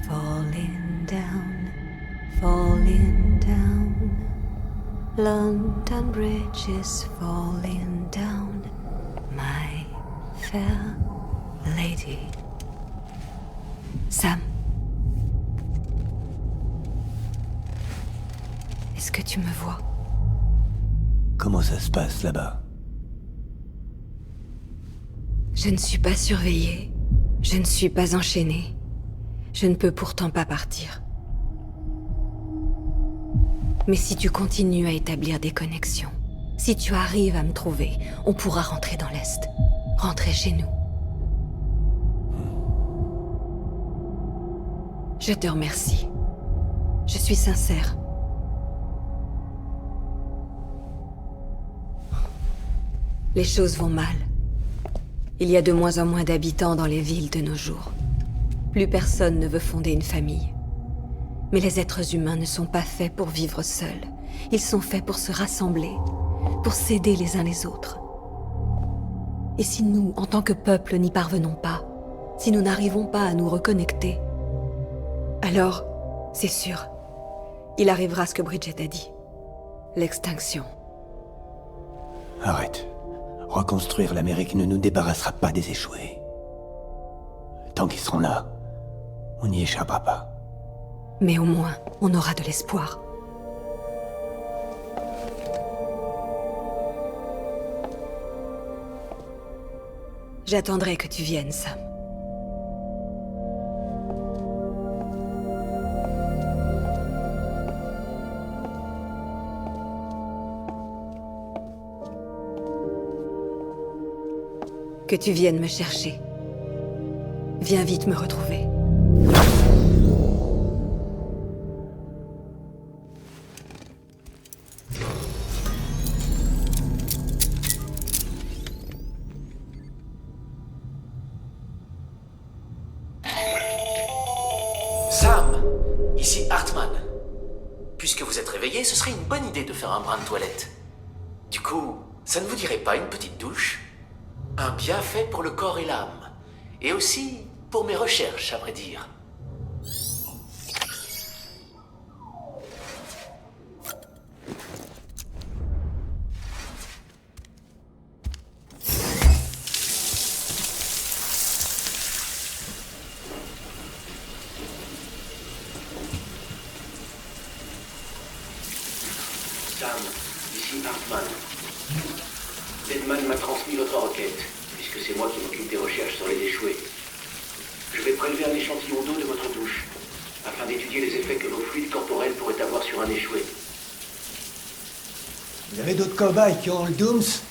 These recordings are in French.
falling down, falling down. London Bridge is falling down, my fair lady. Sam. Est-ce que tu me vois? Comment ça se passe là-bas? Je ne suis pas surveillée. Je ne suis pas enchaînée. Je ne peux pourtant pas partir. Mais si tu continues à établir des connexions, si tu arrives à me trouver, on pourra rentrer dans l'Est. Rentrer chez nous. Je te remercie. Je suis sincère. Les choses vont mal. Il y a de moins en moins d'habitants dans les villes de nos jours. Plus personne ne veut fonder une famille. Mais les êtres humains ne sont pas faits pour vivre seuls. Ils sont faits pour se rassembler, pour s'aider les uns les autres. Et si nous, en tant que peuple, n'y parvenons pas, si nous n'arrivons pas à nous reconnecter, alors, c'est sûr, il arrivera ce que Bridget a dit. L'extinction. Arrête. Reconstruire l'Amérique ne nous débarrassera pas des échoués. Tant qu'ils seront là, on n'y échappera pas. Mais au moins, on aura de l'espoir. J'attendrai que tu viennes, Sam. Que tu viennes me chercher. Viens vite me retrouver. Sam, ici Hartman. Puisque vous êtes réveillé, ce serait une bonne idée de faire un brin de toilette. Du coup, ça ne vous dirait pas une petite douche? Un bienfait pour le corps et l'âme. Et aussi pour mes recherches, à vrai dire. Sam, ici Hartman. Deadman m'a transmis votre requête, puisque c'est moi qui m'occupe des recherches sur les échoués. Je vais prélever un échantillon d'eau de votre douche, afin d'étudier les effets que vos fluides corporels pourraient avoir sur un échoué. Vous avez d'autres cobayes qui ont le Dooms?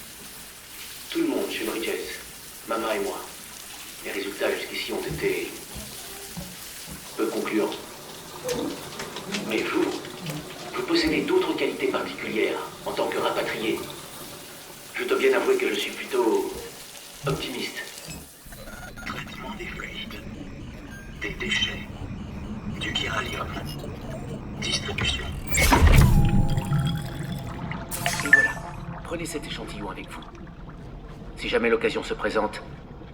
Tout le monde chez Bridges, Mama et moi. Les résultats jusqu'ici ont été peu concluants. Mais vous possédez d'autres qualités particulières en tant que rapatrié. Je dois bien avouer que je suis plutôt optimiste. Traitement des fluides, des déchets, du chiralium, distribution. Et voilà, prenez cet échantillon avec vous. Si jamais l'occasion se présente,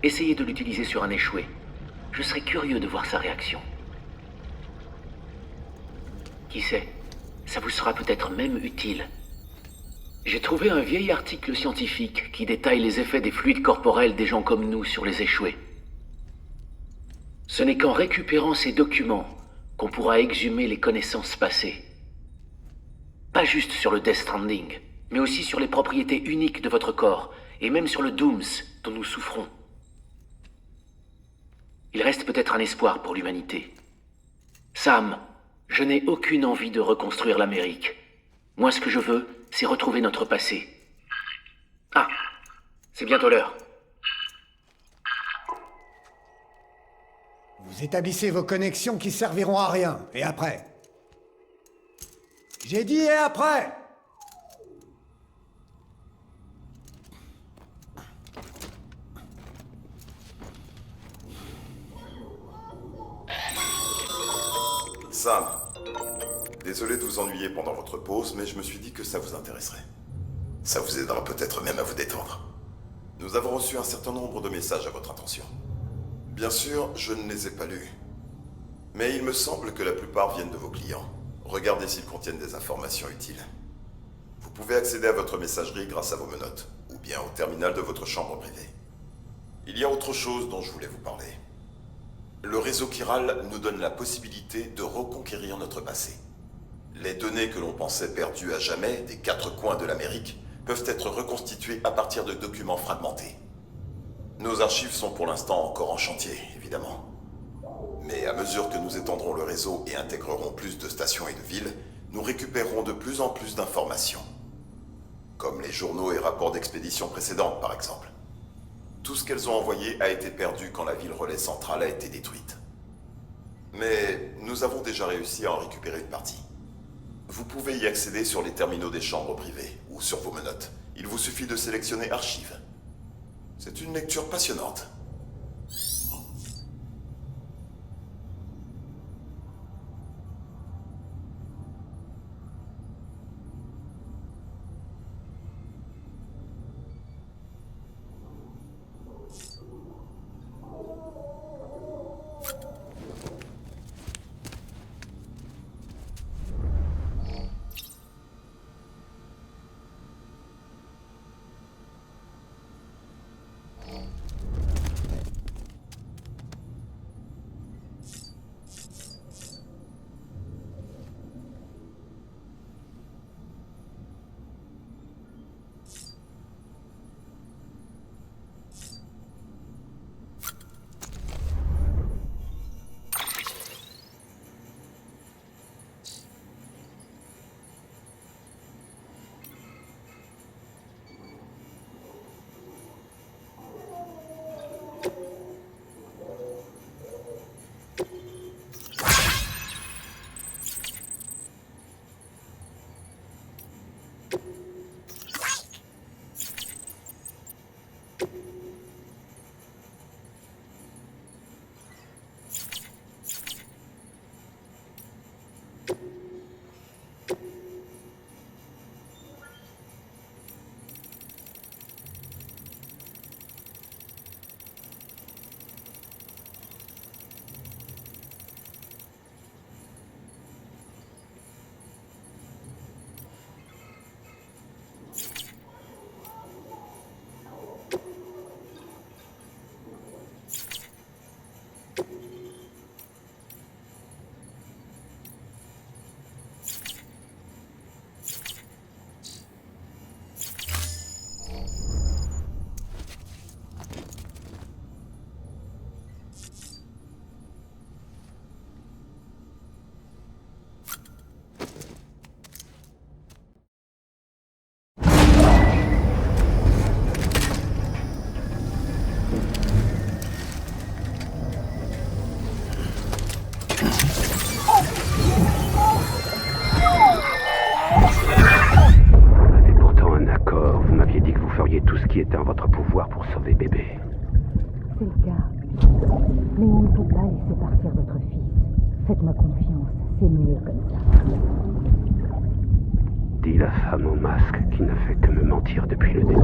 essayez de l'utiliser sur un échoué. Je serais curieux de voir sa réaction. Qui sait, ça vous sera peut-être même utile. J'ai trouvé un vieil article scientifique qui détaille les effets des fluides corporels des gens comme nous sur les échoués. Ce n'est qu'en récupérant ces documents qu'on pourra exhumer les connaissances passées. Pas juste sur le Death Stranding, mais aussi sur les propriétés uniques de votre corps, et même sur le Dooms dont nous souffrons. Il reste peut-être un espoir pour l'humanité. Sam, je n'ai aucune envie de reconstruire l'Amérique. Moi, ce que je veux, c'est retrouver notre passé. Ah, c'est bientôt l'heure. Vous établissez vos connexions qui serviront à rien. Et après? J'ai dit et après! Sam, désolé de vous ennuyer pendant votre pause, mais je me suis dit que ça vous intéresserait. Ça vous aidera peut-être même à vous détendre. Nous avons reçu un certain nombre de messages à votre intention. Bien sûr, je ne les ai pas lus. Mais il me semble que la plupart viennent de vos clients. Regardez s'ils contiennent des informations utiles. Vous pouvez accéder à votre messagerie grâce à vos menottes, ou bien au terminal de votre chambre privée. Il y a autre chose dont je voulais vous parler. Le réseau chiral nous donne la possibilité de reconquérir notre passé. Les données que l'on pensait perdues à jamais des 4 coins de l'Amérique peuvent être reconstituées à partir de documents fragmentés. Nos archives sont pour l'instant encore en chantier, évidemment. Mais à mesure que nous étendrons le réseau et intégrerons plus de stations et de villes, nous récupérerons de plus en plus d'informations. Comme les journaux et rapports d'expéditions précédentes, par exemple. Tout ce qu'elles ont envoyé a été perdu quand la ville relais centrale a été détruite. Mais nous avons déjà réussi à en récupérer une partie. Vous pouvez y accéder sur les terminaux des chambres privées ou sur vos menottes. Il vous suffit de sélectionner Archives. C'est une lecture passionnante. qui est en votre pouvoir pour sauver bébé. C'est le cas. Mais on ne peut pas laisser partir votre fils. Faites-moi confiance, c'est mieux comme ça. Dit la femme au masque qui n'a fait que me mentir depuis le début.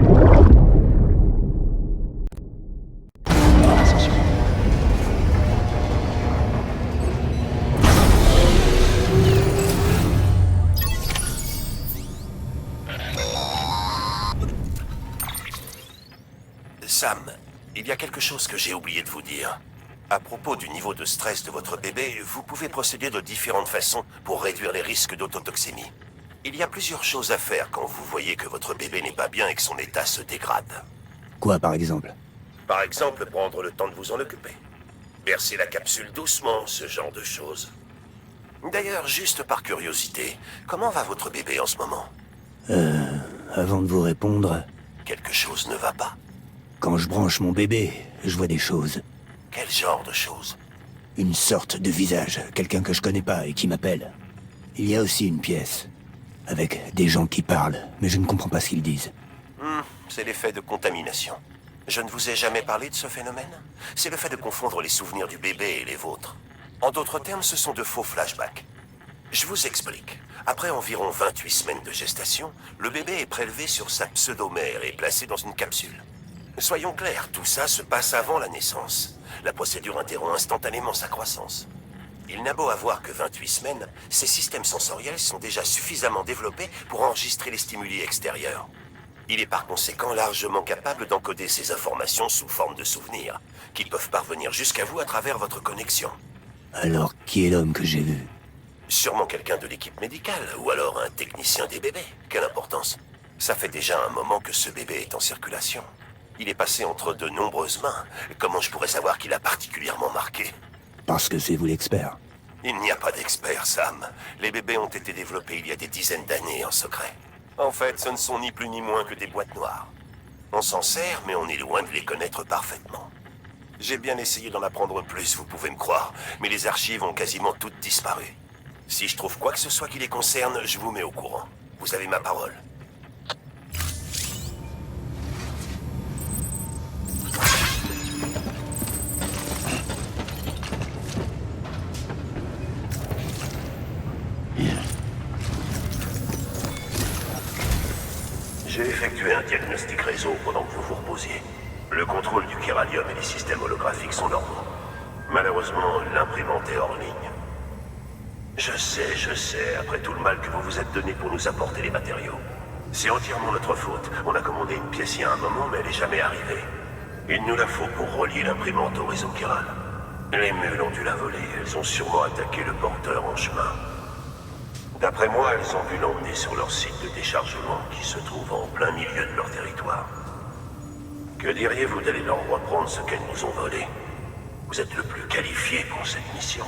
Sam, il y a quelque chose que j'ai oublié de vous dire. À propos du niveau de stress de votre bébé, vous pouvez procéder de différentes façons pour réduire les risques d'autotoxémie. Il y a plusieurs choses à faire quand vous voyez que votre bébé n'est pas bien et que son état se dégrade. Quoi, par exemple? Par exemple, prendre le temps de vous en occuper. Bercer la capsule doucement, ce genre de choses. D'ailleurs, juste par curiosité, comment va votre bébé en ce moment? Avant de vous répondre... Quelque chose ne va pas? Quand je branche mon bébé, je vois des choses. Quel genre de choses? Une sorte de visage, quelqu'un que je connais pas et qui m'appelle. Il y a aussi une pièce, avec des gens qui parlent, mais je ne comprends pas ce qu'ils disent. C'est l'effet de contamination. Je ne vous ai jamais parlé de ce phénomène? C'est le fait de confondre les souvenirs du bébé et les vôtres. En d'autres termes, ce sont de faux flashbacks. Je vous explique. Après environ 28 semaines de gestation, le bébé est prélevé sur sa pseudomère et placé dans une capsule. Soyons clairs, tout ça se passe avant la naissance. La procédure interrompt instantanément sa croissance. Il n'a beau avoir que 28 semaines, ses systèmes sensoriels sont déjà suffisamment développés pour enregistrer les stimuli extérieurs. Il est par conséquent largement capable d'encoder ces informations sous forme de souvenirs, qui peuvent parvenir jusqu'à vous à travers votre connexion. Alors, qui est l'homme que j'ai vu? Sûrement quelqu'un de l'équipe médicale, ou alors un technicien des bébés. Quelle importance. Ça fait déjà un moment que ce bébé est en circulation. Il est passé entre de nombreuses mains. Comment je pourrais savoir qu'il a particulièrement marqué? Parce que c'est vous l'expert. Il n'y a pas d'expert, Sam. Les bébés ont été développés il y a des dizaines d'années en secret. En fait, ce ne sont ni plus ni moins que des boîtes noires. On s'en sert, mais on est loin de les connaître parfaitement. J'ai bien essayé d'en apprendre plus, vous pouvez me croire, mais les archives ont quasiment toutes disparu. Si je trouve quoi que ce soit qui les concerne, je vous mets au courant. Vous avez ma parole. J'ai effectué un diagnostic réseau pendant que vous vous reposiez. Le contrôle du chiralium et les systèmes holographiques sont normaux. Malheureusement, l'imprimante est hors ligne. Je sais, après tout le mal que vous vous êtes donné pour nous apporter les matériaux. C'est entièrement notre faute. On a commandé une pièce il y a un moment, mais elle n'est jamais arrivée. Il nous la faut pour relier l'imprimante au réseau chiral. Les mules ont dû la voler, elles ont sûrement attaqué le porteur en chemin. D'après moi, elles ont dû l'emmener sur leur site de déchargement qui se trouve en plein milieu de leur territoire. Que diriez-vous d'aller leur reprendre ce qu'elles nous ont volé? Vous êtes le plus qualifié pour cette mission.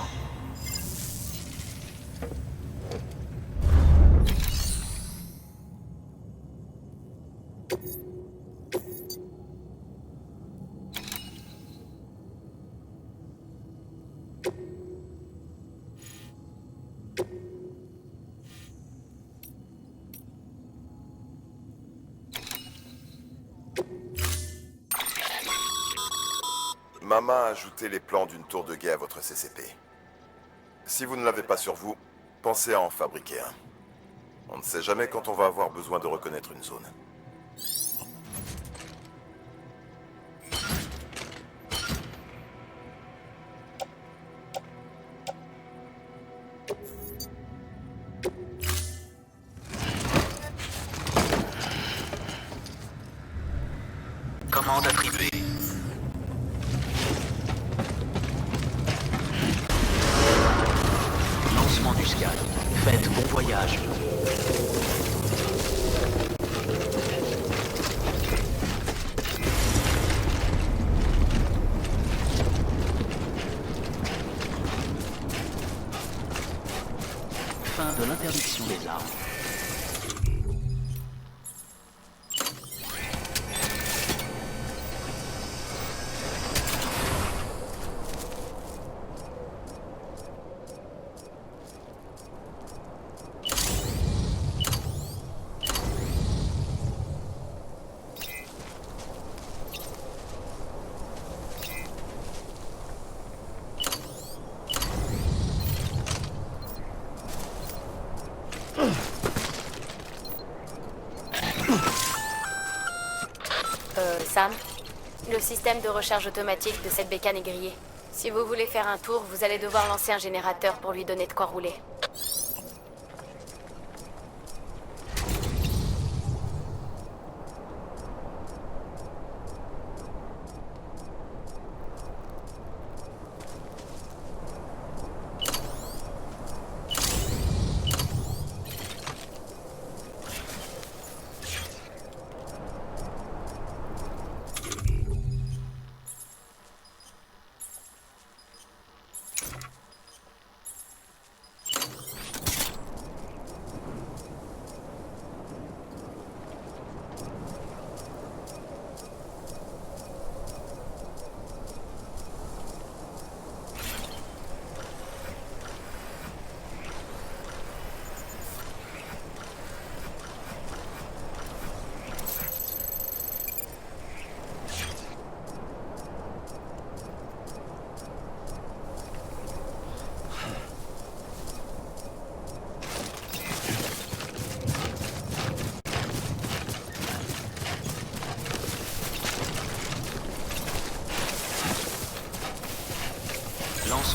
Mama a ajouté les plans d'une tour de guet à votre CCP. Si vous ne l'avez pas sur vous, pensez à en fabriquer un. On ne sait jamais quand on va avoir besoin de reconnaître une zone. Commande attribuée. Lancement du scan. Faites bon voyage. Fin de l'interdiction des armes. Sam, le système de recharge automatique de cette bécane est grillé. Si vous voulez faire un tour, vous allez devoir lancer un générateur pour lui donner de quoi rouler.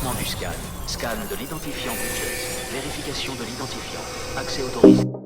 Lancement du scan. Scan de l'identifiant Bridges. Vérification de l'identifiant. Accès autorisé.